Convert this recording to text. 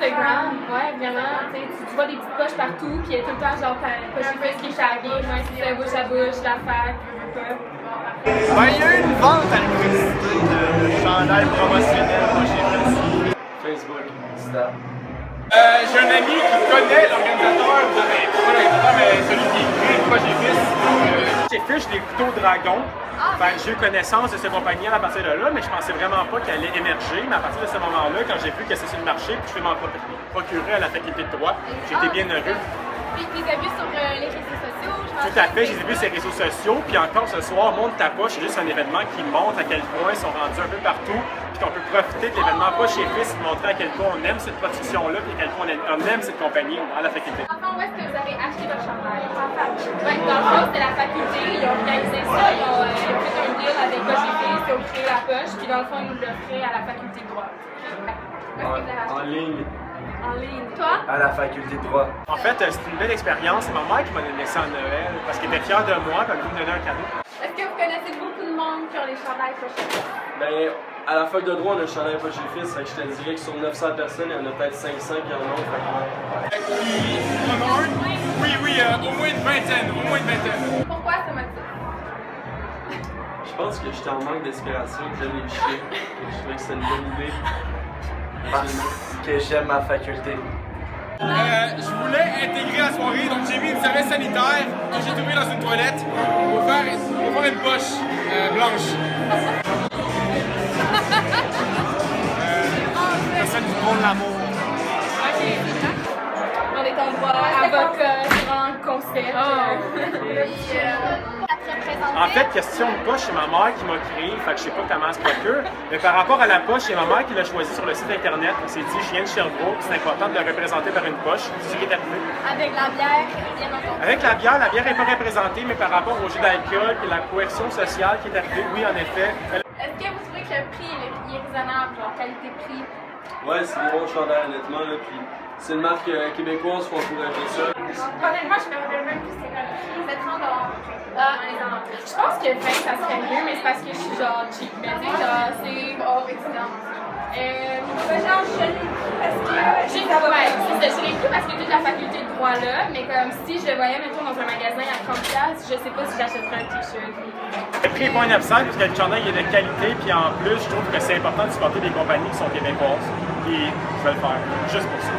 Instagram, ouais, vraiment. Tu vois des petites poches partout, puis il y a tout le temps genre ta poche qui est taguée, ouais, c'est ça, bouche à bouche, la fac, Ben, il y a eu une vente à l'université de chandail promotionnel Poche et Fils. Facebook, Insta. J'ai un ami qui connaît l'organisateur, mais celui qui écrit Poche et Fils. Chez Fish, les couteaux dragons. J'ai eu connaissance de cette compagnie à partir de là, mais je pensais vraiment pas qu'elle allait émerger. Mais à partir de ce moment-là, quand j'ai vu que c'était sur le marché, puis je peux m'en procurer à la faculté de droit, j'étais bien heureux. Puis tu les as vus sur les réseaux sociaux, je pense. Tout à fait, j'ai vu sur les réseaux sociaux, puis encore ce soir, Monte ta poche, c'est juste un événement qui montre à quel point ils sont rendus un peu partout, puis qu'on peut profiter de l'événement Poche et Fils, montrer à quel point on aime cette production-là, puis à quel point on aime cette compagnie à la faculté. Enfin, où est-ce que vous avez acheté votre chandail? Ouais, dans le fond, c'était la faculté, ils ont organisé ça, ils ont fait un deal avec Poche et Fils, ils ont créé la poche, puis dans le fond, ils nous l'offraient à la faculté de droit. En ligne. En ligne. Toi? À la faculté de droit. En fait, c'est une belle expérience. C'est ma mère qui m'a donné ça à Noël parce qu'elle était fière de moi et elle voulait me donner un cadeau. Est-ce que vous connaissez beaucoup de monde qui ont les chandails Poche et Fils? Ben, à la fac de droit, on a le chandail Poche et Fils, fait que je te dirais que sur 900 personnes, il y en a peut-être 500 qui en ont. Oui, au moins une vingtaine, Pourquoi ce motif? Je pense que j'étais en manque d'inspiration, que j'aime les chiens. Je trouvais que c'était une bonne idée. Parce que j'aime ma faculté. Je voulais intégrer la soirée, donc j'ai mis une serviette sanitaire que j'ai trouvée dans une toilette pour faire une poche blanche. Personne qui prône l'amour. Ok. On est en droit, avocat, grand concept. En fait, question de poche, c'est ma mère qui m'a créé, fait que je sais pas comment elle se procure. Mais par rapport à la poche, c'est ma mère qui l'a choisi sur le site internet. Elle s'est dit, je viens de Sherbrooke, c'est important de le représenter par une poche. C'est ce qui est arrivé. Avec la bière, bien entendu. Avec la bière n'est pas représentée, mais par rapport au jeu d'alcool et la coercion sociale qui est arrivée, oui, en effet. Est-ce que vous trouvez que le prix il est raisonnable, genre qualité-prix? Ouais, c'est des bons chandails, honnêtement. Là, puis c'est une marque québécoise, faut encourager ça. Honnêtement, je me rappelle même plus c'est comme 700 $. Je pense que 20 ça serait mieux, mais c'est parce que je suis genre cheap. Mais tu sais, genre, c'est hors étudiant. Genre, je l'ai pris parce que j'ai pris parce que j'ai de la faculté de droit là, mais comme si je le voyais mettons dans un magasin à 30$, je sais pas si j'achèterais un t-shirt. Le prix n'est pas un obstacle parce que le chandail est de qualité, puis en plus, je trouve que c'est important de supporter des compagnies qui sont québécoises. Puis je vais le faire, juste pour ça.